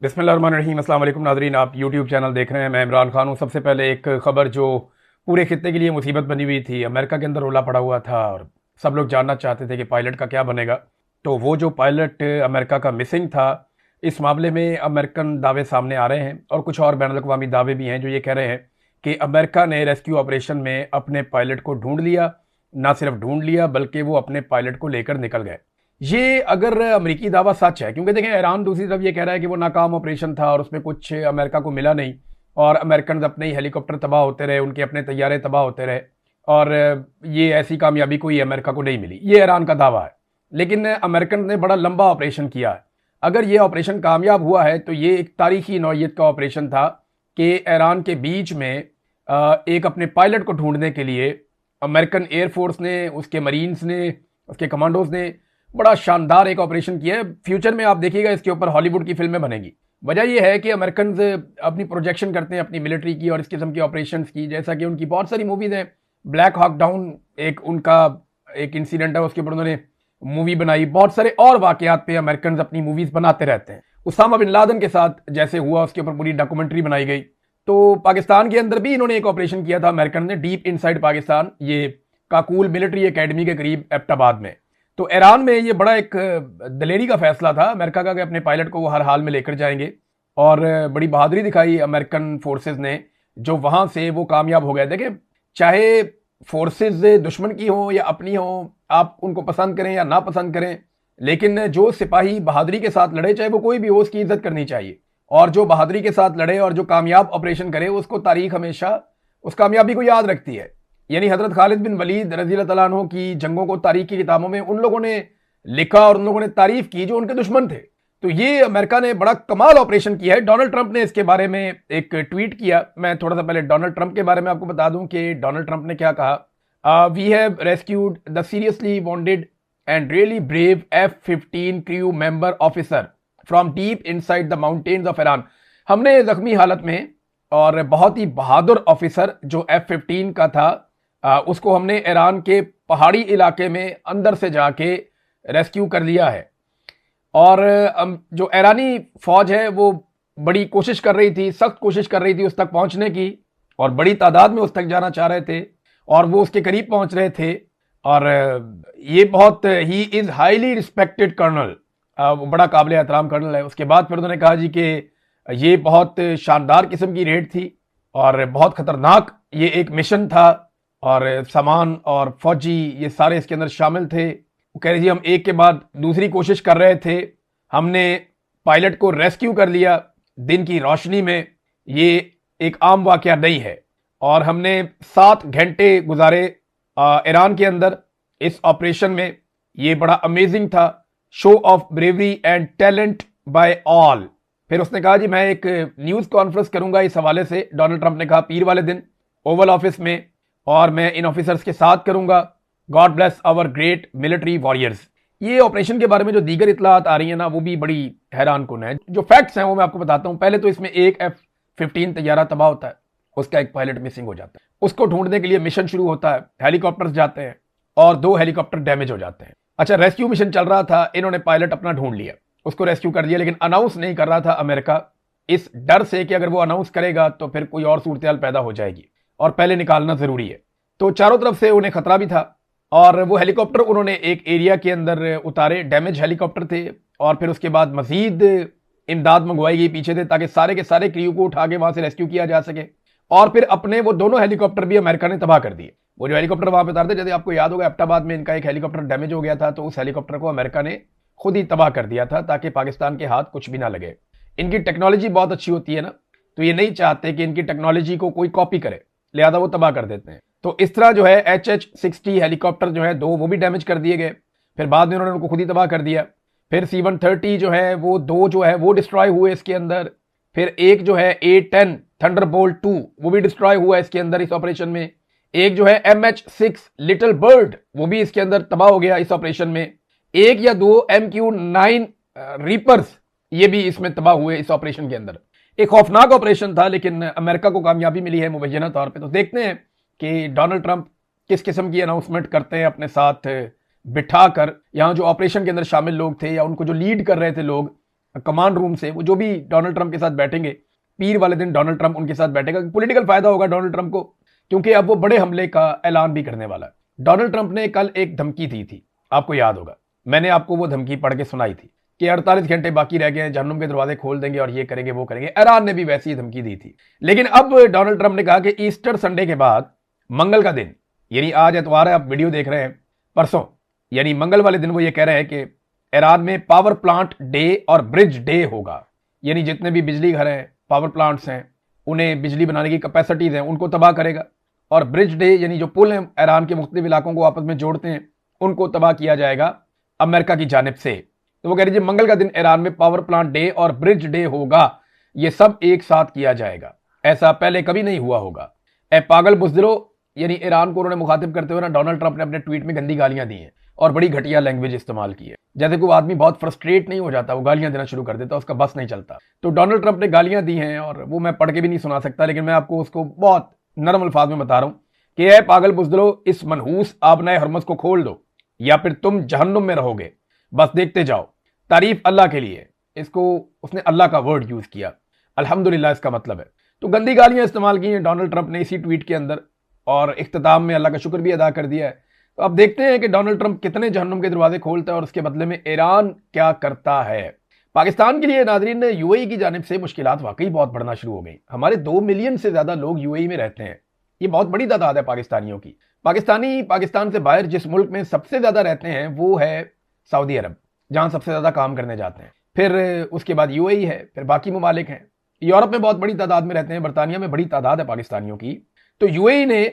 बिस्मिल्लाहिर्रहमानिर्रहीम। अस्सलाम वालेकुम नाज़रीन, आप यूट्यूब चैनल देख रहे हैं। मैं इमरान खान हूँ। सबसे पहले एक ख़बर जो पूरे खित्ते के लिए मुसीबत बनी हुई थी, अमेरिका के अंदर रोला पड़ा हुआ था और सब लोग जानना चाहते थे कि पायलट का क्या बनेगा। तो वो जो पायलट अमेरिका का मिसिंग था, इस मामले में अमेरिकन दावे सामने आ रहे हैं और कुछ और बैनुल-अक़वामी दावे भी हैं जो ये कह रहे हैं कि अमेरिका ने रेस्क्यू ऑपरेशन में अपने पायलट को ढूंढ लिया। ना सिर्फ ढूंढ लिया बल्कि वो अपने पायलट को लेकर निकल गए। ये अगर अमेरिकी दावा सच है, क्योंकि देखें ईरान दूसरी तरफ ये कह रहा है कि वो नाकाम ऑपरेशन था और उसमें कुछ अमेरिका को मिला नहीं और अमेरिकन अपने ही हेलीकॉप्टर तबाह होते रहे, उनके अपने तैयारे तबाह होते रहे और ये ऐसी कामयाबी कोई अमेरिका को नहीं मिली। ये ईरान का दावा है, लेकिन अमेरिकन ने बड़ा लंबा ऑपरेशन किया है। अगर ये ऑपरेशन कामयाब हुआ है तो ये एक तारीखी नौइयत का ऑपरेशन था कि ईरान के बीच में एक अपने पायलट को ढूंढने के लिए अमेरिकन एयरफोर्स ने, उसके मरीन्स ने, उसके कमांडोज ने बड़ा शानदार एक ऑपरेशन किया है। फ्यूचर में आप देखिएगा इसके ऊपर हॉलीवुड की फिल्में बनेगी। वजह यह है कि अमेरिकन अपनी प्रोजेक्शन करते हैं अपनी मिलिट्री की और इस किस्म के ऑपरेशंस की, जैसा कि उनकी बहुत सारी मूवीज हैं। ब्लैक हॉक डाउन एक उनका एक इंसिडेंट है, उसके ऊपर उन्होंने मूवी बनाई। बहुत सारे और वाकयात पे अमेरिकन अपनी मूवीज बनाते रहते हैं। उसामा बिन लादेन के साथ जैसे हुआ, उसके ऊपर पूरी डॉक्यूमेंट्री बनाई गई। तो पाकिस्तान के अंदर भी इन्होंने एक ऑपरेशन किया था अमेरिकन ने, डीप इनसाइड पाकिस्तान, ये काकूल मिलिट्री एकेडमी के करीब एबटाबाद में। तो ईरान में ये बड़ा एक दलेरी का फैसला था अमेरिका का कि अपने पायलट को वो हर हाल में लेकर जाएंगे और बड़ी बहादुरी दिखाई अमेरिकन फोर्सेस ने, जो वहां से वो कामयाब हो गए। देखें, चाहे फोर्सेस दुश्मन की हो या अपनी हो, आप उनको पसंद करें या ना पसंद करें, लेकिन जो सिपाही बहादुरी के साथ लड़े, चाहे वो कोई भी हो, उसकी इज्जत करनी चाहिए। और जो बहादुरी के साथ लड़े और जो कामयाब ऑपरेशन करे, उसको तारीख हमेशा उस कामयाबी को याद रखती है। यानी हजरत खालिद बिन वलीद रज़ी अल्लाह तआला अन्हु की जंगों को तारीख की किताबों में उन लोगों ने लिखा और उन लोगों ने तारीफ की जो उनके दुश्मन थे। तो ये अमेरिका ने बड़ा कमाल ऑपरेशन किया है। डोनाल्ड ट्रंप ने इसके बारे में एक ट्वीट किया। मैं थोड़ा सा पहले डोनाल्ड ट्रंप के बारे में आपको बता दूं कि डोनाल्ड ट्रंप ने क्या कहा। We have rescued the seriously wounded and really brave F-15 crew member officer from deep inside the mountains of Iran. हमने जख्मी हालत में और बहुत ही बहादुर ऑफिसर जो F-15 का था, उसको हमने ईरान के पहाड़ी इलाके में अंदर से जाके रेस्क्यू कर लिया है। और जो ईरानी फौज है वो बड़ी कोशिश कर रही थी, सख्त कोशिश कर रही थी उस तक पहुंचने की, और बड़ी तादाद में उस तक जाना चाह रहे थे और वो उसके करीब पहुंच रहे थे। और ये बहुत ही इज हाईली रिस्पेक्टेड कर्नल, बड़ा काबिल एहतराम कर्नल है। उसके बाद फिर उन्होंने कहा जी कि ये बहुत शानदार किस्म की रेड थी और बहुत खतरनाक ये एक मिशन था और सामान और फौजी ये सारे इसके अंदर शामिल थे। वो कह रहे जी हम एक के बाद दूसरी कोशिश कर रहे थे, हमने पायलट को रेस्क्यू कर लिया दिन की रोशनी में। ये एक आम वाकया नहीं है और हमने 7 घंटे गुजारे ईरान के अंदर इस ऑपरेशन में। ये बड़ा अमेजिंग था, show of bravery and talent by all. फिर उसने कहा जी मैं एक न्यूज कॉन्फ्रेंस करूंगा इस हवाले से, डोनाल्ड ट्रंप ने कहा, पीर वाले दिन ओवल ऑफिस में, और मैं इन ऑफिसर्स के साथ करूंगा। God bless our great military warriors. ये ऑपरेशन के बारे में जो दीगर इतलात आ रही है ना, वो भी बड़ी हैरान कुन है। जो फैक्ट्स हैं वो मैं आपको बताता हूं। पहले तो इसमें एक F-15 तैयारा तबाह होता है, उसका एक पायलट मिसिंग हो जाता है, उसको ढूंढने के लिए मिशन शुरू होता है, हेलीकॉप्टर्स जाते हैं और 2 हेलीकॉप्टर डैमेज हो जाते हैं। अच्छा, रेस्क्यू मिशन चल रहा था, इन्होंने पायलट अपना ढूंढ लिया, उसको रेस्क्यू कर दिया, लेकिन अनाउंस नहीं कर रहा था अमेरिका, इस डर से कि अगर वो अनाउंस करेगा तो फिर कोई और सूरत पैदा हो जाएगी और पहले निकालना जरूरी है। तो चारों तरफ से उन्हें खतरा भी था और वो हेलीकॉप्टर उन्होंने एक एरिया के अंदर उतारे, डैमेज हेलीकॉप्टर थे, और फिर उसके बाद मजीद इमदाद मंगवाई गई पीछे से ताकि सारे के सारे क्रू को उठा के वहां से रेस्क्यू किया जा सके। और फिर अपने वो दोनों हेलीकॉप्टर भी अमेरिका ने तबाह कर दिए। वो जो हेलीकॉप्टर वहां पे उतारते, जैसे आपको याद होगा एबटाबाद में इनका एक हेलीकॉप्टर डैमेज हो गया था, तो उस हेलीकॉप्टर को अमेरिका ने खुद ही तबाह कर दिया था ताकि पाकिस्तान के हाथ कुछ भी ना लगे। इनकी टेक्नोलॉजी बहुत अच्छी होती है ना, तो ये नहीं चाहते कि इनकी टेक्नोलॉजी को कोई कॉपी करे, लिहाजा वो तबाह कर देते हैं। तो इस तरह जो है HH-60 हेलीकॉप्टर जो है 2 वो भी डैमेज कर दिए गए, फिर बाद में उन्होंने उनको खुद ही तबाह कर दिया। फिर C-130 जो है वो 2 जो है वो डिस्ट्रॉय हुए इसके अंदर। फिर एक जो है A-10 थंडरबोल्ट 2 वो भी डिस्ट्रॉय हुआ इसके अंदर इस ऑपरेशन में। एक जो है MH-6 लिटिल बर्ड वो भी इसके अंदर तबाह हो गया इस ऑपरेशन में। एक या 2 MQ-9 रीपर्स ये भी इसमें तबाह हुए इस ऑपरेशन के अंदर। एक खौफनाक ऑपरेशन था, लेकिन अमेरिका को कामयाबी मिली है मुबैना तौर पे। तो देखते हैं कि डोनाल्ड ट्रंप किस किस्म की अनाउंसमेंट करते हैं अपने साथ बिठा कर। यहाँ जो ऑपरेशन के अंदर शामिल लोग थे या उनको जो लीड कर रहे थे लोग, कमांड रूम से, वो जो भी डोनाल्ड ट्रंप के साथ बैठेंगे, पीर वाले दिन डोनाल्ड ट्रंप उनके साथ बैठेगा। पॉलिटिकल फायदा होगा डोनाल्ड ट्रंप को, क्योंकि अब वो बड़े हमले का ऐलान भी करने वाला है। डोनाल्ड ट्रंप ने कल एक धमकी दी थी, आपको याद होगा, मैंने आपको वो धमकी पढ़ के सुनाई थी कि 48 घंटे बाकी रह गए हैं, जहन्नुम के दरवाजे खोल देंगे और ये करेंगे वो करेंगे। ईरान ने भी वैसी ही धमकी दी थी। लेकिन अब डोनाल्ड ट्रंप ने कहा कि ईस्टर संडे के बाद मंगल का दिन, यानी आज एतवार है, आप वीडियो देख रहे हैं, परसों यानी मंगल वाले दिन वो ये कह रहे हैं कि ईरान में पावर प्लांट डे और ब्रिज डे होगा। यानी जितने भी बिजली घर हैं, पावर प्लांट्स हैं, उन्हें बिजली बनाने की कैपेसिटीज हैं, उनको तबाह करेगा। और ब्रिज डे यानी जो पुल हैं ईरान के मुख्तलिफ इलाकों को आपस में जोड़ते हैं, उनको तबाह किया जाएगा अमेरिका की जानिब से। तो वो कह रही मंगल का दिन ईरान में पावर प्लांट डे और ब्रिज डे होगा, ये सब एक साथ किया जाएगा, ऐसा पहले कभी नहीं हुआ होगा। ए पागल बुज़दिलो, यानी ईरान को उन्होंने मुखातिब करते हुए ना डोनाल्ड ट्रंप ने अपने ट्वीट में गंदी गालियां दी हैं और बड़ी घटिया लैंग्वेज इस्तेमाल की है। जैसे कोई आदमी बहुत फ्रस्ट्रेट नहीं हो जाता, वो गालियां देना शुरू कर देता, उसका बस नहीं चलता। तो डोनाल्ड ट्रंप ने गालियां दी हैं और वो मैं पढ़ के भी नहीं सुना सकता, लेकिन मैं आपको उसको बहुत नरम अल्फाज में बता रहा हूं कि ए पागल बुज़दिलो, इस मनहूस आबनाए हरमज को खोल दो या फिर तुम जहन्नुम में रहोगे, बस देखते जाओ। तारीफ अल्लाह के लिए, इसको उसने अल्लाह का वर्ड यूज किया, अल्हम्दुलिल्लाह इसका मतलब है। तो गंदी गालियां इस्तेमाल की हैं डोनाल्ड ट्रंप ने इसी ट्वीट के अंदर, और इख्तिताम में अल्लाह का शुक्र भी अदा कर दिया है। तो अब देखते हैं कि डोनाल्ड ट्रंप कितने जहन्नुम के दरवाजे खोलता है और उसके बदले में ईरान क्या करता है। पाकिस्तान के लिए नाजरीन, यूएई की जानिब से मुश्किलात वाकई बहुत बढ़ना शुरू हो गई। हमारे 2 मिलियन से ज्यादा लोग यूएई में रहते हैं, ये बहुत बड़ी तादाद है पाकिस्तानियों की। पाकिस्तान से बाहर जिस मुल्क में सबसे ज्यादा रहते हैं वो है सऊदी अरब, जहां सबसे ज्यादा काम करने जाते हैं। फिर उसके बाद यूएई है, फिर बाकी ममालिक हैं। यूरोप में बहुत बड़ी तादाद में रहते हैं, बरतानिया में बड़ी तादाद है पाकिस्तानियों की। तो यूएई ने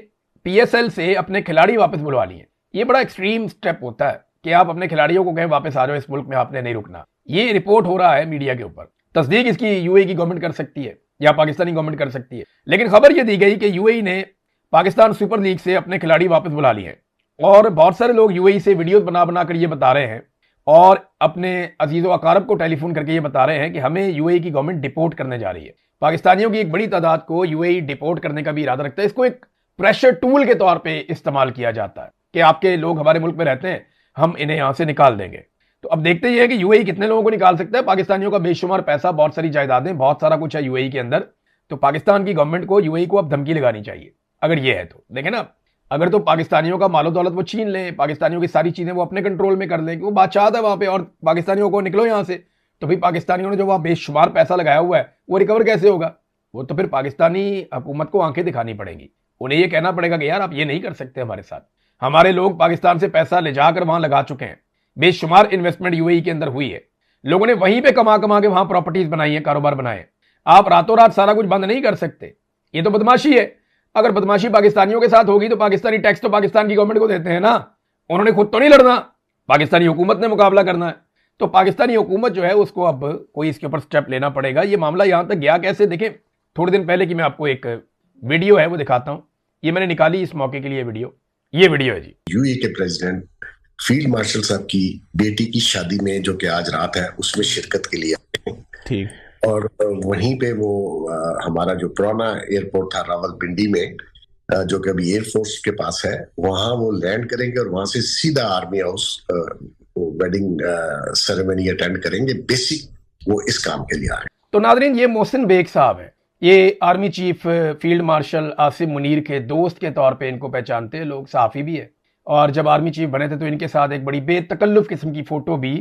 पीएसएल से अपने खिलाड़ी वापस बुलवा लिए। ये बड़ा एक्सट्रीम स्टेप होता है कि आप अपने खिलाड़ियों को कहें वापस आ जाओ, इस मुल्क में आपने नहीं रुकना। ये रिपोर्ट हो रहा है मीडिया के ऊपर, तस्दीक इसकी यूएई की गवर्नमेंट कर सकती है या पाकिस्तानी गवर्नमेंट कर सकती है। लेकिन खबर यह दी गई कि यूएई ने पाकिस्तान सुपर लीग से अपने खिलाड़ी वापस बुला लिए और बहुत सारे लोग यूएई से वीडियोस बना बना कर ये बता रहे हैं और अपने अजीज़ो अकारब को टेलीफोन करके ये बता रहे हैं कि हमें यूएई की गवर्नमेंट डिपोर्ट करने जा रही है। पाकिस्तानियों की एक बड़ी तादाद को यूएई डिपोर्ट करने का भी इरादा रखता है। इसको एक प्रेशर टूल के तौर पे इस्तेमाल किया जाता है कि आपके लोग हमारे मुल्क में रहते हैं, हम इन्हें यहां से निकाल देंगे। तो अब देखते ही है कि यूएई कितने लोगों को निकाल सकता है। पाकिस्तानियों का बेशुमार पैसा, बहुत सारी जायदादें, बहुत सारा कुछ है यूएई के अंदर। तो पाकिस्तान की गवर्नमेंट को यूएई को अब धमकी लगानी चाहिए अगर ये है तो। देखें ना, अगर तो पाकिस्तानियों का मालो दौलत वो छीन लें, पाकिस्तानियों की सारी चीजें वो अपने कंट्रोल में कर लें, वो बादशाह है वहां पे, और पाकिस्तानियों को निकलो यहां से, तो फिर पाकिस्तानियों ने जो वहां बेशुमार पैसा लगाया हुआ है वो रिकवर कैसे होगा? वो तो फिर पाकिस्तानी हुकूमत को आंखें दिखानी पड़ेंगी, उन्हें ये कहना पड़ेगा कि यार आप ये नहीं कर सकते हमारे साथ। हमारे लोग पाकिस्तान से पैसा ले जाकर वहां लगा चुके हैं, बेशुमार इन्वेस्टमेंट यूएई के अंदर हुई है, लोगों ने वहीं पे कमा कमा के वहां प्रॉपर्टीज बनाई है, कारोबार बनाए। आप रातों रात सारा कुछ बंद नहीं कर सकते, ये तो बदमाशी है। अगर बदमाशी पाकिस्तानियों के साथ होगी तो पाकिस्तानी टैक्स तो पाकिस्तान की गवर्नमेंट को देते हैं ना, उन्होंने खुद तो नहीं लड़ना, पाकिस्तानी हुकूमत ने मुकाबला करना है। तो पाकिस्तानी हुकूमत जो है उसको अब कोई इसके ऊपर स्टेप लेना पड़ेगा। ये मामला यहां तक गया कैसे, देखें थोड़े दिन पहले की मैं आपको एक वीडियो है वो दिखाता हूं, ये मैंने निकाली इस मौके के लिए वीडियो। ये वीडियो है जी, यूएई के प्रेसिडेंट फील्ड मार्शल साहब की बेटी की शादी में जो कि आज रात है उसमें शिरकत के लिए ठीक, और वहीं पे वो हमारा जो पुराना एयरपोर्ट था रावलपिंडी में, जो कि अभी एयरफोर्स के पास है, वहां वो लैंड करेंगे और वहां से सीधा army house wedding ceremony attend करेंगे। बेसिक वो इस काम के लिए आ रहे हैं। तो नाजरीन, ये मोहसिन बेग साहब है, ये army chief field marshal Asim Munir के दोस्त के तौर पे इनको पहचानते हैं लोग, सहाफ़ी भी है। और जब आर्मी चीफ बने थे तो इनके साथ एक बड़ी बेतकल्लुफ किस्म की फोटो भी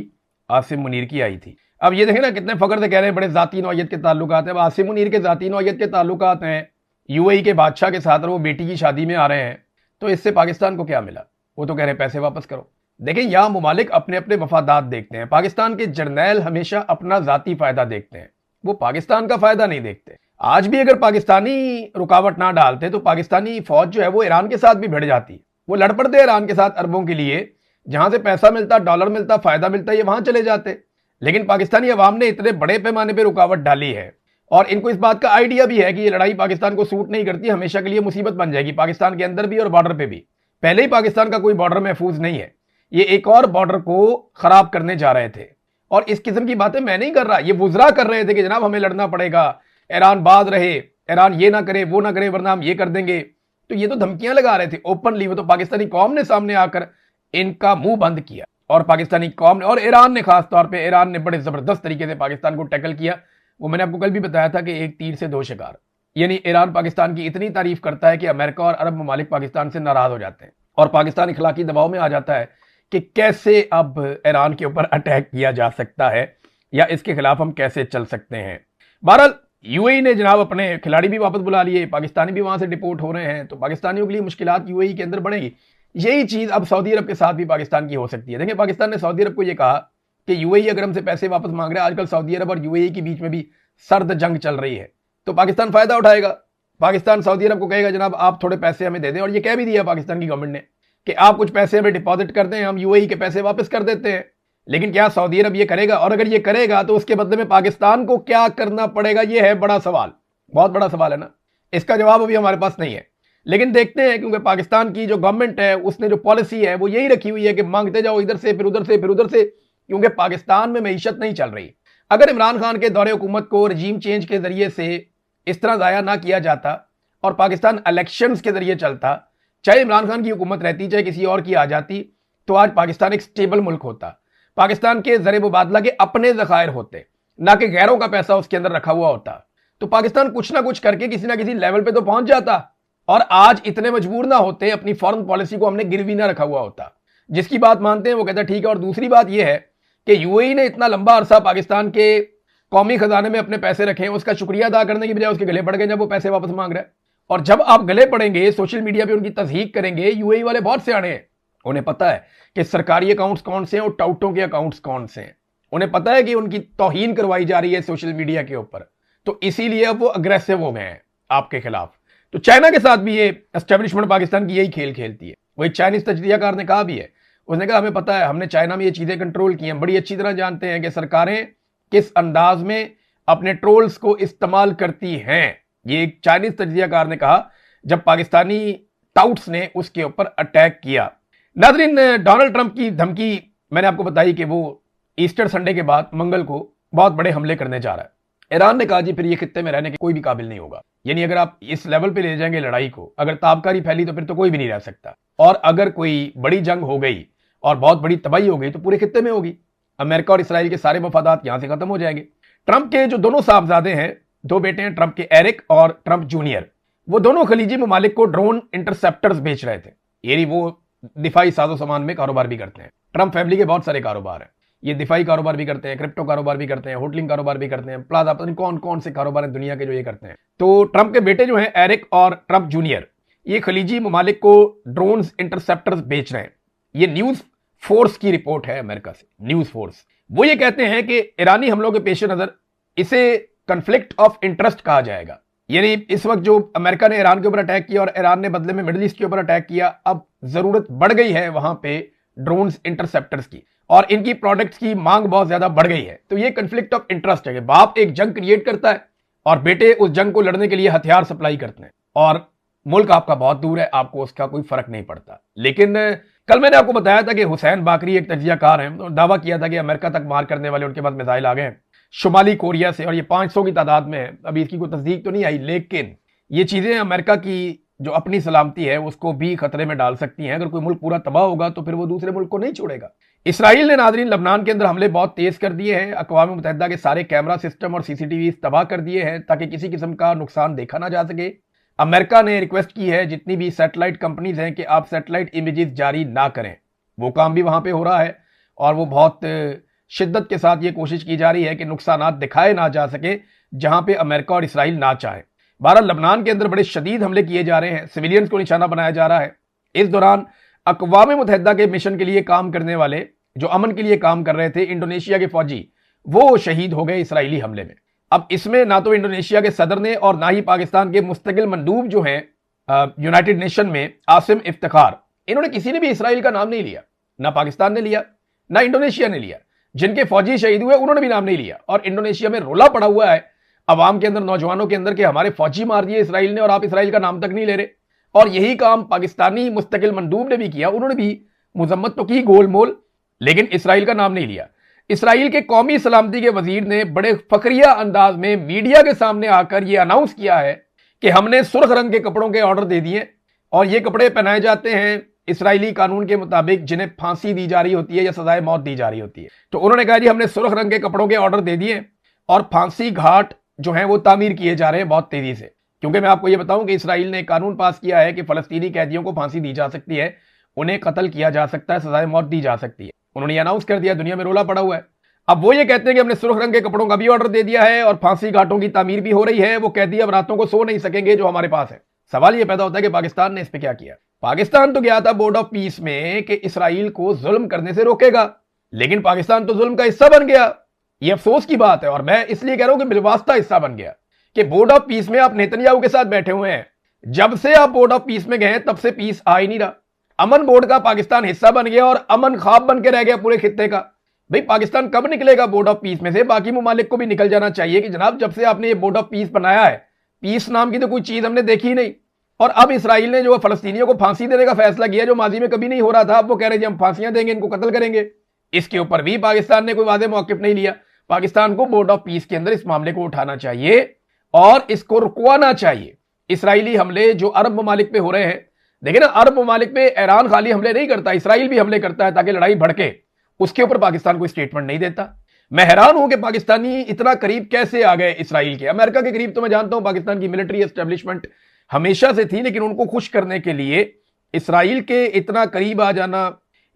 आसिम मुनीर की आई थी। अब ये देखें ना, कितने फख्र से कह रहे हैं बड़े जाती नौयत के ताल्लुकात हैं। अब आसिम मुनीर के जाती नौयत के ताल्लुकात हैं यूएई के बादशाह के साथ, और वो बेटी की शादी में आ रहे हैं, तो इससे पाकिस्तान को क्या मिला? वो तो कह रहे हैं पैसे वापस करो। देखें, यहाँ ममालिक अपने अपने मफादात देखते हैं। पाकिस्तान के जर्नैल हमेशा अपना जाती फायदा देखते हैं, वो पाकिस्तान का फायदा नहीं देखते। आज भी अगर पाकिस्तानी रुकावट ना डालते तो पाकिस्तानी फौज जो है वो ईरान के साथ भी भिड़ जाती, वो लड़ पड़ते ईरान के साथ अरबों के लिए, जहां से पैसा मिलता, डॉलर मिलता, फायदा मिलता, ये वहां चले जाते। लेकिन पाकिस्तानी अवाम ने इतने बड़े पैमाने पर रुकावट डाली है और इनको इस बात का आइडिया भी है कि ये लड़ाई पाकिस्तान को सूट नहीं करती, हमेशा के लिए मुसीबत बन जाएगी पाकिस्तान के अंदर भी और बॉर्डर पे भी। पहले ही पाकिस्तान का कोई बॉर्डर महफूज नहीं है, ये एक और बॉर्डर को खराब करने जा रहे थे। और इस किस्म की बातें मैं नहीं कर रहा, ये वुज़रा कर रहे थे कि जनाब हमें लड़ना पड़ेगा, ईरान बाज रहे, ईरान ये ना करे वो ना करे वरना हम ये कर देंगे। तो ये तो धमकियां लगा रहे थे ओपनली, वो तो पाकिस्तानी कौम ने सामने आकर इनका मुंह बंद किया। और पाकिस्तानी कौम ने और ईरान ने, खास तौर पे ईरान ने बड़े जबरदस्त तरीके से पाकिस्तान को टैकल किया। वो मैंने आपको कल भी बताया था कि एक तीर से दो शिकार, यानी ईरान पाकिस्तान की इतनी तारीफ करता है कि अमेरिका और अरब ममालिक पाकिस्तान से नाराज हो जाते हैं और पाकिस्तान इखलाकी दबाव में आ जाता है कि कैसे अब ईरान के ऊपर अटैक किया जा सकता है या इसके खिलाफ हम कैसे चल सकते हैं। बहरहाल यूएई ने जनाब अपने खिलाड़ी भी वापस बुला लिए, पाकिस्तानी भी वहां से डिपोर्ट हो रहे हैं, तो पाकिस्तानियों के लिए मुश्किलात यूएई के अंदर बढ़ेगी। यही चीज अब सऊदी अरब के साथ भी पाकिस्तान की हो सकती है। देखिए, पाकिस्तान ने सऊदी अरब को यह कहा कि यूएई अगर हमसे पैसे वापस मांग रहा है, आजकल सऊदी अरब और यूएई के बीच में भी सर्द जंग चल रही है, तो पाकिस्तान फायदा उठाएगा। पाकिस्तान सऊदी अरब को कहेगा जनाब आप थोड़े पैसे हमें दे दें, और ये कह भी दिया पाकिस्तान की गवर्नमेंट ने कि आप कुछ पैसे हमें डिपॉजिट कर दें, हम यूएई के पैसे वापस कर देते हैं। लेकिन क्या सऊदी अरब ये करेगा? और अगर ये करेगा तो उसके बदले में पाकिस्तान को क्या करना पड़ेगा? ये है बड़ा सवाल, बहुत बड़ा सवाल है ना। इसका जवाब अभी हमारे पास नहीं है, लेकिन देखते हैं, क्योंकि पाकिस्तान की जो गवर्नमेंट है उसने जो पॉलिसी है वो यही रखी हुई है कि मांगते जाओ इधर से फिर उधर से फिर उधर से, क्योंकि पाकिस्तान में मईशत नहीं चल रही। अगर इमरान खान के दौरे हुकूमत को रजीम चेंज के जरिए से इस तरह जाया ना किया जाता और पाकिस्तान इलेक्शंस के जरिए चलता, चाहे इमरान खान की हुकूमत रहती चाहे किसी और की आ जाती, तो आज पाकिस्तान एक स्टेबल मुल्क होता। पाकिस्तान के ज़र मुबादला के अपने ज़खायर होते, ना कि गैरों का पैसा उसके अंदर रखा हुआ होता। तो पाकिस्तान कुछ ना कुछ करके किसी ना किसी लेवल पे तो पहुंच जाता, और आज इतने मजबूर ना होते, अपनी फॉरेन पॉलिसी को हमने गिरवी ना रखा हुआ होता। जिसकी बात मानते हैं वो कहता है ठीक है। और दूसरी बात यह है कि यूएई ने इतना लंबा अरसा पाकिस्तान के कौमी खजाने में अपने पैसे रखे हैं, उसका शुक्रिया अदा करने की बजाय उसके गले पड़ गए जब वो पैसे वापस मांग रहे हैं। और जब आप गले पड़ेंगे, सोशल मीडिया पे उनकी तस्हीक करेंगे, यूएई वाले बहुत सियाने हैं, उन्हें पता है कि सरकारी अकाउंट्स कौन से हैं और टाउटों के अकाउंट्स कौन से हैं। उन्हें पता है कि उनकी तौहीन करवाई जा रही है सोशल मीडिया के ऊपर, तो इसीलिए अब वो अग्रेसिव हो गए हैं आपके खिलाफ। तो चाइना के साथ भी ये एस्टेब्लिशमेंट पाकिस्तान की यही खेल खेलती है। वही चाइनीज तजदियाकार ने कहा भी है, उसने कहा हमें पता है, हमने चाइना में ये चीजें कंट्रोल की हैं, बड़ी अच्छी तरह जानते हैं कि सरकारें किस अंदाज में अपने ट्रोल्स को इस्तेमाल करती हैं। ये एक चाइनीज तजदियाकार ने कहा जब पाकिस्तानी टाउट्स ने उसके ऊपर अटैक किया। नाज़रीन, डोनाल्ड ट्रंप की धमकी मैंने आपको बताई कि वो ईस्टर संडे के बाद मंगल को बहुत बड़े हमले करने जा रहा है। ईरान ने कहा जी फिर ये खित्ते में रहने के कोई भी काबिल नहीं होगा, यानी अगर आप इस लेवल पे ले जाएंगे लड़ाई को, अगर ताबकारी फैली तो फिर तो कोई भी नहीं रह सकता, और अगर कोई बड़ी जंग हो गई और बहुत बड़ी तबाही हो गई तो पूरे खित्ते में होगी। अमेरिका और इसराइल के सारे मफादात यहां से खत्म हो जाएंगे। ट्रंप के जो दोनों साहबजादे हैं, दो बेटे हैं ट्रंप के, एरिक और ट्रंप जूनियर, वो दोनों खलीजी ममालिक को ड्रोन इंटरसेप्टर्स बेच रहे थे, यानी वो दिफाई साजो सामान में कारोबार भी करते हैं। ट्रंप फैमिली के बहुत सारे कारोबार हैं, ये दिफाई कारोबार भी करते हैं, क्रिप्टो कारोबार भी करते हैं, होटलिंग कारोबार भी करते हैं, प्लाजा, पता नहीं कौन कौन से कारोबार हैं दुनिया के जो ये करते हैं। तो ट्रंप के बेटे जो हैं एरिक और ट्रंप जूनियर, ये खलीजी ममालिक को ड्रोन इंटरसेप्टर्स बेच रहे हैं। ये न्यूज फोर्स की रिपोर्ट है अमेरिका से, न्यूज फोर्स। वो ये कहते हैं कि ईरानी हमलों के पेश नजर इसे कन्फ्लिक्ट ऑफ इंटरेस्ट कहा जाएगा, यानी इस वक्त जो अमेरिका ने ईरान के ऊपर अटैक किया और ईरान ने बदले में मिडिल ईस्ट के ऊपर अटैक किया, अब जरूरत बढ़ गई है वहां पे ड्रोन इंटरसेप्टर्स की, और इनकी प्रोडक्ट्स की मांग बहुत ज्यादा बढ़ गई है। तो ये कन्फ्लिक्ट ऑफ इंटरेस्ट है कि बाप एक जंग क्रिएट करता है और बेटे उस जंग को लड़ने के लिए हथियार सप्लाई करते हैं, और मुल्क आपका बहुत दूर है, आपको उसका कोई फर्क नहीं पड़ता। लेकिन कल मैंने आपको बताया था कि हुसैन बाकरी एक तजियाकार हैं, तो दावा किया था कि अमेरिका तक मार करने वाले उनके पास मिसाइल आ गए हैं शुमाली कोरिया से, और ये 500 की तादाद में है। अभी इसकी कोई तस्दीक तो नहीं आई, लेकिन ये चीजें अमेरिका की जो अपनी सलामती है उसको भी खतरे में डाल सकती हैं। अगर कोई मुल्क पूरा तबाह होगा तो फिर वो दूसरे मुल्क को नहीं छोड़ेगा। इसराइल ने नाज़रीन लबनान के अंदर हमले बहुत तेज कर दिए हैं, अक़वाम मुत्तहिदा के सारे कैमरा सिस्टम और सीसीटीवी तबाह कर दिए हैं ताकि किसी किस्म का नुकसान देखा ना जा सके। अमेरिका ने रिक्वेस्ट की है जितनी भी सैटेलाइट कंपनीज हैं कि आप सैटेलाइट इमेजेस जारी ना करें। वो काम भी वहां पे हो रहा है और वो बहुत शिद्दत के साथ ये कोशिश की जा रही है कि नुकसानात दिखाए ना जा सके जहां पे अमेरिका और इसराइल ना चाहें। बहरहाल लबनान के अंदर बड़े शदीद हमले किए जा रहे हैं, सिविलियंस को निशाना बनाया जा रहा है। इस दौरान अक़वाम मुत्तहिदा के मिशन के लिए काम करने वाले, जो अमन के लिए काम कर रहे थे, इंडोनेशिया के फौजी, वो शहीद हो गए इसराइली हमले में। अब इसमें ना तो इंडोनेशिया के सदर ने और ना ही पाकिस्तान के मुस्तकिल मंदूब जो हैं यूनाइटेड नेशन में, आसिम इफ्तिखार, इन्होंने किसी ने भी इसराइल का नाम नहीं लिया। ना पाकिस्तान ने लिया, ना इंडोनेशिया ने लिया। जिनके फौजी शहीद हुए उन्होंने भी नाम नहीं लिया। और इंडोनेशिया में रोला पड़ा हुआ है अवाम के अंदर, नौजवानों के अंदर, कि हमारे फौजी मार दिए इसराइल ने और आप इसराइल का नाम तक नहीं ले रहे। और यही काम पाकिस्तानी मुस्तकिल मंदूब ने भी किया, उन्होंने भी मुजम्मत तो की गोल मोल, लेकिन इसराइल का नाम नहीं लिया। इसराइल के कौमी सलामती के वजीर ने बड़े फखरिया अंदाज में मीडिया के सामने आकर यह अनाउंस किया है कि हमने सुर्ख रंग के कपड़ों के ऑर्डर दे दिए और ये कपड़े पहनाए जाते हैं इसराइली कानून के मुताबिक जिन्हें फांसी दी जा रही होती है या सजाए मौत दी जा रही होती है। तो उन्होंने कहा जी हमने सुर्ख रंग के कपड़ों के ऑर्डर दे दिए और फांसी घाट जो है वो तामीर किए जा रहे हैं बहुत तेजी से। क्योंकि मैं आपको ये बताऊं कि इसराइल ने कानून पास किया है कि फलस्तीनी कैदियों को फांसी दी जा सकती है, उन्हें कत्ल किया जा सकता है, सजाए मौत दी जा सकती है। उन्होंने अनाउंस कर दिया, दुनिया में रोला पड़ा हुआ है। अब वो ये कहते हैं कि हमने सुर्ख रंग के कपड़ों का भी ऑर्डर दे दिया है और फांसी घाटों की तामीर भी हो रही है, वो कैदी अब रातों को सो नहीं सकेंगे जो हमारे पास है। सवाल ये पैदा होता है कि पाकिस्तान ने इस पे क्या किया। पाकिस्तान तो गया था बोर्ड ऑफ पीस में कि इसराइल को जुल्म करने से रोकेगा, लेकिन पाकिस्तान तो जुल्म का हिस्सा बन गया। ये अफसोस की बात है और मैं इसलिए कह रहा हूं कि बिलवास्ता हिस्सा बन गया कि बोर्ड ऑफ पीस में आप नेतन्याहू के साथ बैठे हुए हैं। जब से आप बोर्ड ऑफ पीस में गए तब से पीस आ ही नहीं रहा। अमन बोर्ड का पाकिस्तान हिस्सा बन गया और अमन ख्वाब बन के रह गया पूरे खित्ते का। भाई पाकिस्तान कब निकलेगा बोर्ड ऑफ पीस में से? बाकी मुमालिक को भी निकल जाना चाहिए कि जनाब जब से आपने ये बोर्ड ऑफ पीस बनाया है, पीस नाम की तो कोई चीज हमने देखी ही नहीं। और अब इसराइल ने जो फलस्तीनियों को फांसी देने का फैसला किया जो माजी में कभी नहीं हो रहा था, अब वो कह रहे हैं हम फांसियां देंगे, इनको कत्ल करेंगे। इसके ऊपर भी पाकिस्तान ने कोई वादे मौकिफ नहीं लिया। पाकिस्तान को बोर्ड ऑफ पीस के अंदर इस मामले को उठाना चाहिए और इसको रुकवाना चाहिए। इसराइली हमले जो अरब ममालिक पे हो रहे हैं, देखिए ना, अरब ममालिक पे ईरान खाली हमले नहीं करता, इसराइल भी हमले करता है ताकि लड़ाई भड़के। उसके ऊपर पाकिस्तान कोई स्टेटमेंट नहीं देता। मैं हैरान हूं कि पाकिस्तानी इतना करीब कैसे आ गए इसराइल के। अमेरिका के करीब तो मैं जानता हूं पाकिस्तान की मिलिट्री एस्टेब्लिशमेंट हमेशा से थी, लेकिन उनको खुश करने के लिए इसराइल के इतना करीब आ जाना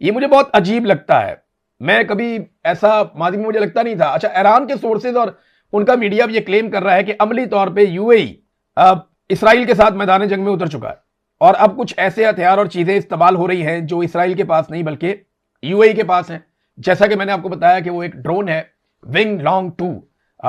ये मुझे बहुत अजीब लगता है। मैं कभी ऐसा माजी में मुझे लगता नहीं था। अच्छा, ईरान के सोर्सेज और उनका मीडिया भी ये क्लेम कर रहा है कि अमली तौर पे यूएई अब इसराइल के साथ मैदान जंग में उतर चुका है और अब कुछ ऐसे हथियार और चीजें इस्तेमाल हो रही हैं जो इसराइल के पास नहीं बल्कि यूएई के पास हैं। जैसा कि मैंने आपको बताया कि वो एक ड्रोन है विंग लॉन्ग 2,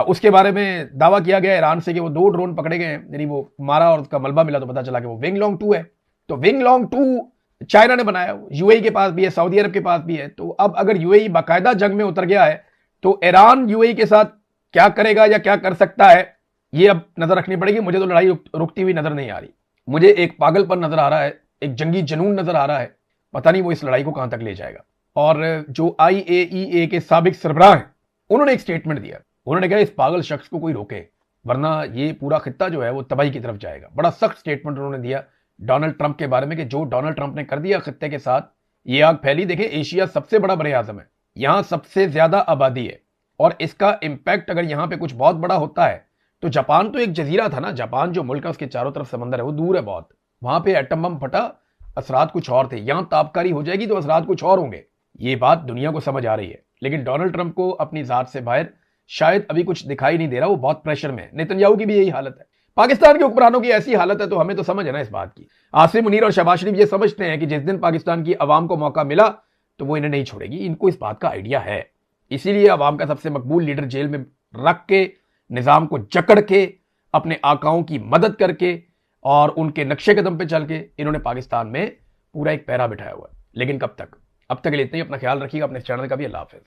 उसके बारे में दावा किया गया ईरान से कि वो 2 ड्रोन पकड़े गए हैं, यानी वो मारा और उसका मलबा मिला तो पता चला कि वो विंग लॉन्ग 2 है। तो विंग लॉन्ग 2 चाइना ने बनाया, यूएई के पास भी है, सऊदी अरब के पास भी है। तो अब अगर यूएई बाकायदा जंग में उतर गया है तो ईरान यूएई के साथ क्या करेगा या क्या कर सकता है ये अब नजर रखनी पड़ेगी। मुझे तो लड़ाई रुकती हुई नजर नहीं आ रही। मुझे एक पागलपन नजर आ रहा है, एक जंगी जुनून नजर आ रहा है। पता नहीं वो इस लड़ाई को कहां तक ले जाएगा। और जो IAEA के साबिक सरबराह हैं उन्होंने एक स्टेटमेंट दिया। उन्होंने कहा इस पागल शख्स को कोई रोके वरना ये पूरा खित्ता जो है वो तबाही की तरफ जाएगा। बड़ा सख्त स्टेटमेंट उन्होंने दिया डोनाल्ड ट्रंप के बारे में कि जो डोनाल्ड ट्रंप ने कर दिया खित्ते के साथ, ये आग फैली। देखें, एशिया सबसे बड़ा बरे आजम है, यहां सबसे ज्यादा आबादी है और इसका इंपैक्ट अगर यहां पे कुछ बहुत बड़ा होता है तो जापान तो एक जजीरा था ना, जापान जो मुल्क है उसके चारों तरफ समंदर है, वो दूर है बहुत, वहां पे एटम बम फटा, असरात कुछ और थे। यहां ताबकारी हो जाएगी तो असरात कुछ और होंगे। ये बात दुनिया को समझ आ रही है, लेकिन डोनाल्ड ट्रंप को अपनी जात से बाहर शायद अभी कुछ दिखाई नहीं दे रहा, वो बहुत प्रेशर में है। नेतन्याहू की भी यही हालत है, पाकिस्तान के हुक्मरानों की ऐसी हालत है। तो हमें तो समझ है ना इस बात की। आसिम मुनीर और शहबाज शरीफ ये समझते हैं कि जिस दिन पाकिस्तान की अवाम को मौका मिला तो वो इन्हें नहीं छोड़ेगी। इनको इस बात का आइडिया है, इसीलिए अवाम का सबसे मकबूल लीडर जेल में रख के, निजाम को जकड़ के, अपने आकाओं की मदद करके और उनके नक्शे कदम पे चल के इन्होंने पाकिस्तान में पूरा एक पैरा बिठाया हुआ है। लेकिन कब तक? अब तक के लिए इतना ही। अपना ख्याल रखिएगा, अपने चैनल का भी। अल्लाह हाफिज।